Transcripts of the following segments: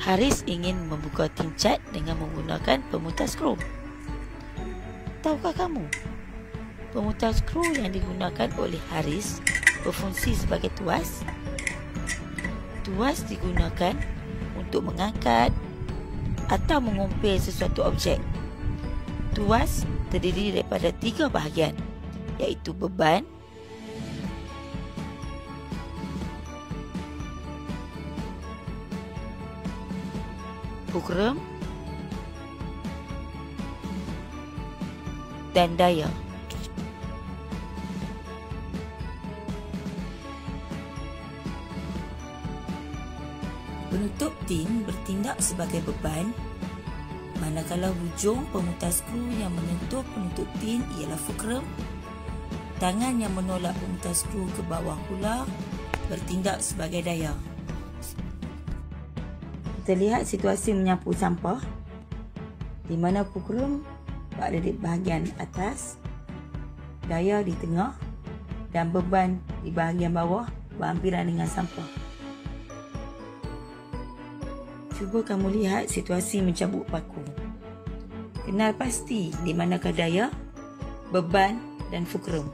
Haris ingin membuka tin cat dengan menggunakan pemutar skru. Tahukah kamu, pemutar skru yang digunakan oleh Haris berfungsi sebagai tuas? Tuas digunakan untuk mengangkat atau mengumpil sesuatu objek. Tuas terdiri daripada 3 bahagian, iaitu beban, fulcrum dan daya. Penutup tin bertindak sebagai beban, manakala hujung pemutar skru yang menyentuh penutup tin ialah fulcrum. Tangan yang menolak pemutar skru ke bawah pula bertindak sebagai daya. Kita lihat situasi menyapu sampah, di mana fulcrum berada di bahagian atas, daya di tengah dan beban di bahagian bawah berhampiran dengan sampah. Cuba kamu lihat situasi mencabut paku. Kenal pasti di manakah daya, beban dan fulcrum.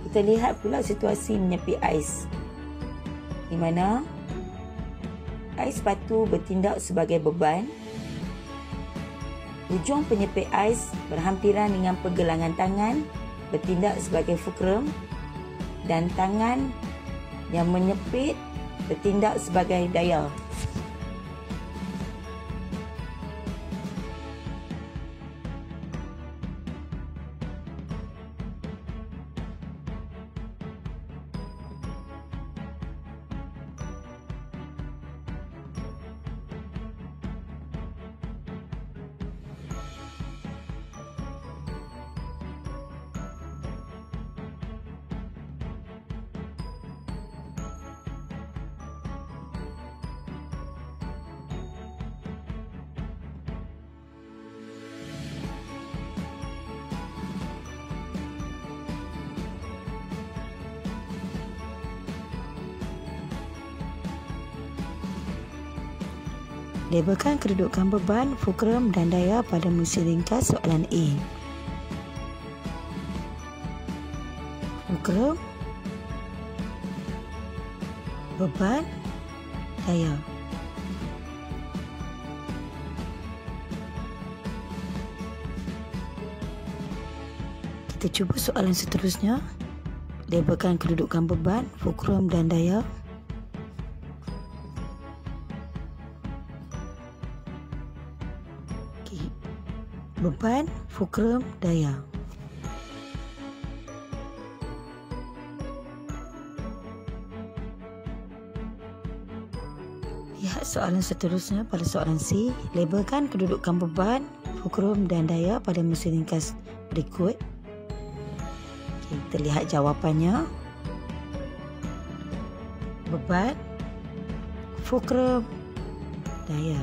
Kita lihat pula situasi menyepi ais, di mana ais batu bertindak sebagai beban. Hujung penyepit ais berhampiran dengan pergelangan tangan bertindak sebagai fulcrum dan tangan yang menyepit bertindak sebagai daya. Labelkan kedudukan beban, fulcrum dan daya pada mesin ringkas soalan A. Fulcrum, beban, daya. Kita cuba soalan seterusnya. Labelkan kedudukan beban, fulcrum dan daya. Beban, fulcrum, daya. Lihat soalan seterusnya pada soalan C. Labelkan kedudukan beban, fulcrum dan daya pada mesin ringkas berikut. Kita lihat jawapannya. Beban, fulcrum, daya.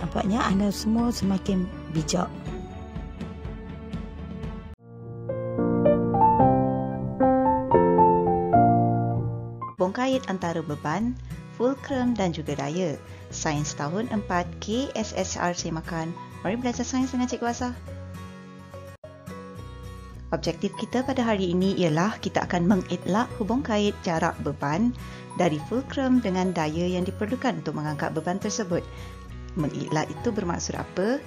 Nampaknya anda semua semakin bijak. Bongkait antara beban, fulcrum dan juga daya. Sains tahun 4 KSSRC Makan. Mari belajar sains dengan Cikgu Azhar. Objektif kita pada hari ini ialah kita akan mengitlak hubung kait jarak beban dari fulcrum dengan daya yang diperlukan untuk mengangkat beban tersebut. Mengitlak itu bermaksud apa?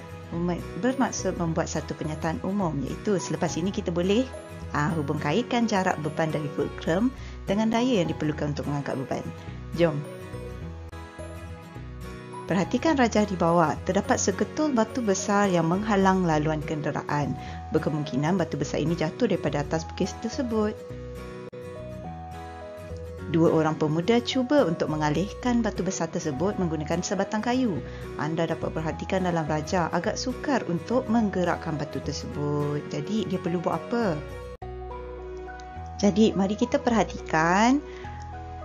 Bermaksud membuat satu kenyataan umum, iaitu selepas ini kita boleh hubung kaitkan jarak beban dari fulcrum dengan daya yang diperlukan untuk mengangkat beban. Jom. Perhatikan rajah di bawah. Terdapat seketul batu besar yang menghalang laluan kenderaan. Berkemungkinan batu besar ini jatuh daripada atas bukit tersebut. 2 orang pemuda cuba untuk mengalihkan batu besar tersebut menggunakan sebatang kayu. Anda dapat perhatikan dalam rajah agak sukar untuk menggerakkan batu tersebut. Jadi dia perlu buat apa? Jadi mari kita perhatikan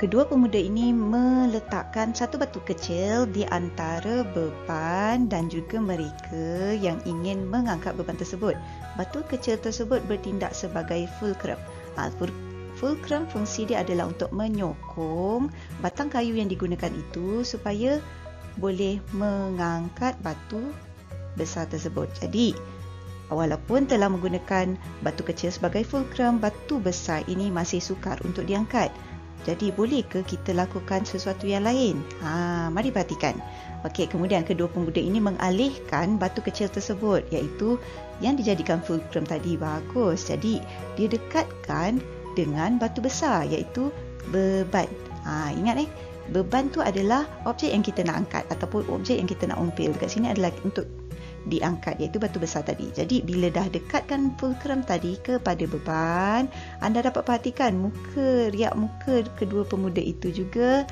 Kedua pemuda ini meletakkan satu batu kecil di antara beban dan juga mereka yang ingin mengangkat beban tersebut. Batu kecil tersebut bertindak sebagai fulcrum. Fulcrum fungsi dia adalah untuk menyokong batang kayu yang digunakan itu supaya boleh mengangkat batu besar tersebut. Jadi, walaupun telah menggunakan batu kecil sebagai fulcrum, batu besar ini masih sukar untuk diangkat. Jadi, bolehkah kita lakukan sesuatu yang lain? Mari perhatikan. Okey, kemudian kedua pemuda ini mengalihkan batu kecil tersebut, iaitu yang dijadikan fulcrum tadi. Bagus. Jadi, dia dekatkan dengan batu besar, iaitu beban. Ingat beban tu adalah objek yang kita nak angkat ataupun objek yang kita nak umpil. Dekat sini adalah untuk diangkat, iaitu batu besar tadi. Jadi bila dah dekatkan fulcrum tadi kepada beban, anda dapat perhatikan riak muka kedua pemuda itu juga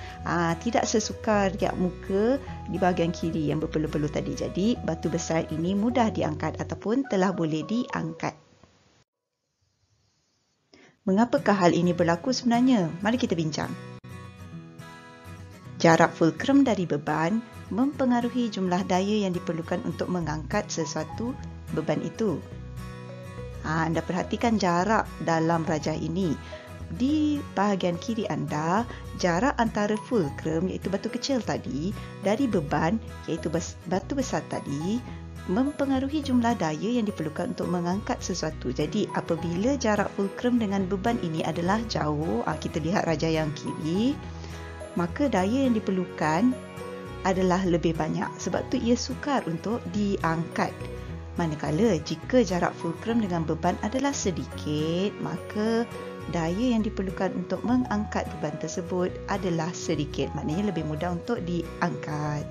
tidak sesukar riak muka di bahagian kiri yang berpeluh-peluh tadi. Jadi batu besar ini mudah diangkat ataupun telah boleh diangkat. Mengapakah hal ini berlaku sebenarnya? Mari kita bincang. Jarak fulcrum dari beban mempengaruhi jumlah daya yang diperlukan untuk mengangkat sesuatu beban itu. Anda perhatikan jarak dalam rajah ini. Di bahagian kiri anda, jarak antara fulcrum iaitu batu kecil tadi dari beban iaitu batu besar tadi mempengaruhi jumlah daya yang diperlukan untuk mengangkat sesuatu. Jadi apabila jarak fulcrum dengan beban ini adalah jauh, kita lihat rajah yang kiri, maka daya yang diperlukan adalah lebih banyak. Sebab tu ia sukar untuk diangkat. Manakala jika jarak fulcrum dengan beban adalah sedikit, maka daya yang diperlukan untuk mengangkat beban tersebut adalah sedikit. Maknanya lebih mudah untuk diangkat.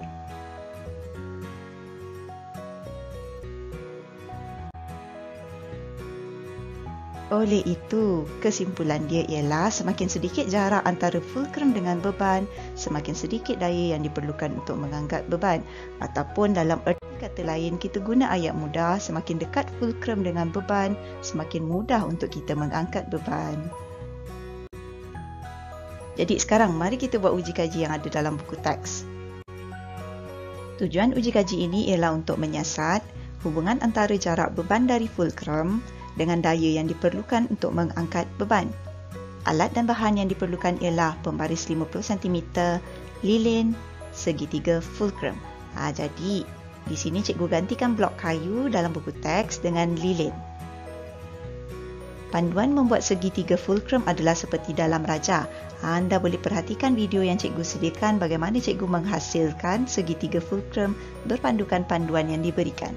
Oleh itu, kesimpulan dia ialah semakin sedikit jarak antara fulcrum dengan beban, semakin sedikit daya yang diperlukan untuk mengangkat beban. Ataupun dalam erti kata lain, kita guna ayat mudah, semakin dekat fulcrum dengan beban, semakin mudah untuk kita mengangkat beban. Jadi sekarang, mari kita buat uji kaji yang ada dalam buku teks. Tujuan uji kaji ini ialah untuk menyiasat hubungan antara jarak beban dari fulcrum dengan daya yang diperlukan untuk mengangkat beban. Alat dan bahan yang diperlukan ialah pembaris 50 cm, lilin, segitiga fulcrum. Jadi, di sini cikgu gantikan blok kayu dalam buku teks dengan lilin. Panduan membuat segitiga fulcrum adalah seperti dalam rajah. Anda boleh perhatikan video yang cikgu sediakan bagaimana cikgu menghasilkan segitiga fulcrum berpandukan panduan yang diberikan.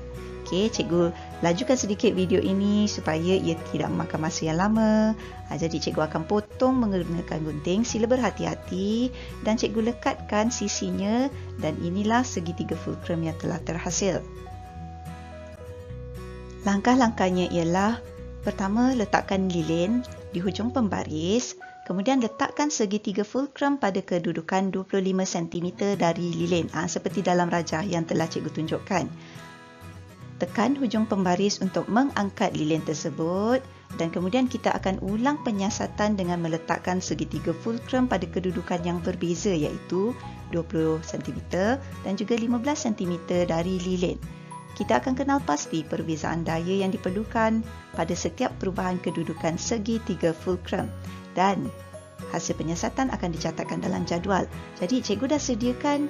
Okey, cikgu lajukan sedikit video ini supaya ia tidak memakan masa yang lama. Jadi cikgu akan potong menggunakan gunting. Sila berhati-hati dan cikgu lekatkan sisinya dan inilah segitiga fulcrum yang telah terhasil. Langkah-langkahnya ialah pertama, letakkan lilin di hujung pembaris. Kemudian letakkan segitiga fulcrum pada kedudukan 25 cm dari lilin. Seperti dalam rajah yang telah cikgu tunjukkan. Tekan hujung pembaris untuk mengangkat lilin tersebut dan kemudian kita akan ulang penyiasatan dengan meletakkan segitiga fulcrum pada kedudukan yang berbeza iaitu 20 cm dan juga 15 cm dari lilin. Kita akan kenal pasti perbezaan daya yang diperlukan pada setiap perubahan kedudukan segitiga fulcrum dan hasil penyiasatan akan dicatatkan dalam jadual. Jadi cikgu dah sediakan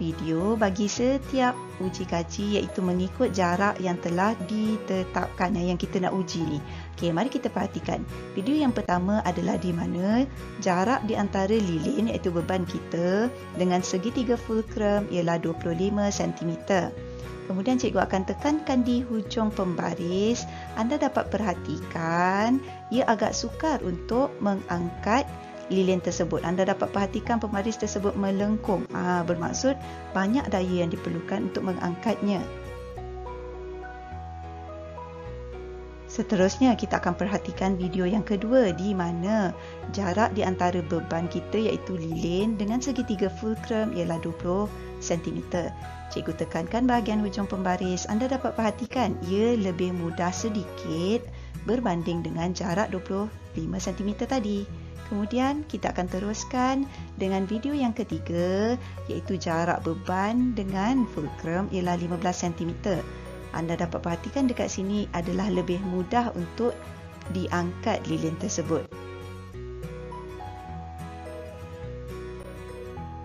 video bagi setiap uji kaji iaitu mengikut jarak yang telah ditetapkan yang kita nak uji ni. Okey, mari kita perhatikan. Video yang pertama adalah di mana jarak di antara lilin iaitu beban kita dengan segitiga fulcrum ialah 25 cm. Kemudian cikgu akan tekankan di hujung pembaris. Anda dapat perhatikan ia agak sukar untuk mengangkat lilin tersebut. Anda dapat perhatikan pembaris tersebut melengkung. Bermaksud banyak daya yang diperlukan untuk mengangkatnya. Seterusnya kita akan perhatikan video yang kedua di mana jarak di antara beban kita iaitu lilin dengan segitiga fulcrum ialah 20 cm. Cikgu tekankan bahagian hujung pembaris. Anda dapat perhatikan ia lebih mudah sedikit berbanding dengan jarak 25 cm tadi. Kemudian kita akan teruskan dengan video yang ketiga, iaitu jarak beban dengan fulcrum ialah 15 cm. Anda dapat perhatikan dekat sini adalah lebih mudah untuk diangkat lilin tersebut.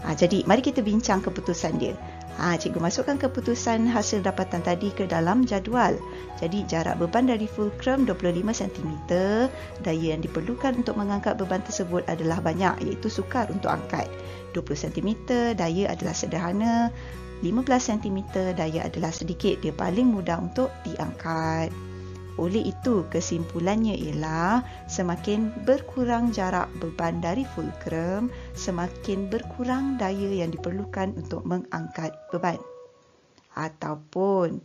Jadi, mari kita bincang keputusan dia. Cikgu masukkan keputusan hasil dapatan tadi ke dalam jadual. Jadi, jarak beban dari fulcrum 25 cm. Daya yang diperlukan untuk mengangkat beban tersebut adalah banyak, iaitu sukar untuk angkat. 20 cm, daya adalah sederhana. 15 cm, daya adalah sedikit. Dia paling mudah untuk diangkat. Oleh itu, kesimpulannya ialah semakin berkurang jarak beban dari fulcrum, semakin berkurang daya yang diperlukan untuk mengangkat beban. Ataupun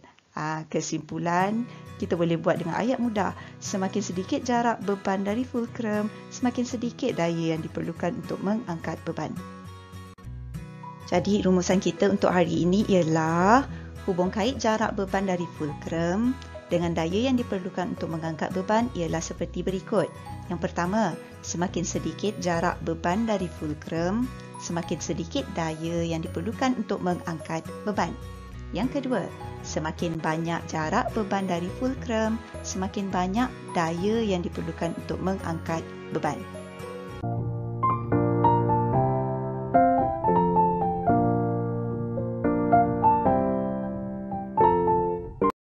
kesimpulan kita boleh buat dengan ayat mudah. Semakin sedikit jarak beban dari fulcrum, semakin sedikit daya yang diperlukan untuk mengangkat beban. Jadi rumusan kita untuk hari ini ialah hubung kait jarak beban dari fulcrum dengan daya yang diperlukan untuk mengangkat beban ialah seperti berikut. Yang pertama, semakin sedikit jarak beban dari fulcrum, semakin sedikit daya yang diperlukan untuk mengangkat beban. Yang kedua, semakin banyak jarak beban dari fulcrum, semakin banyak daya yang diperlukan untuk mengangkat beban.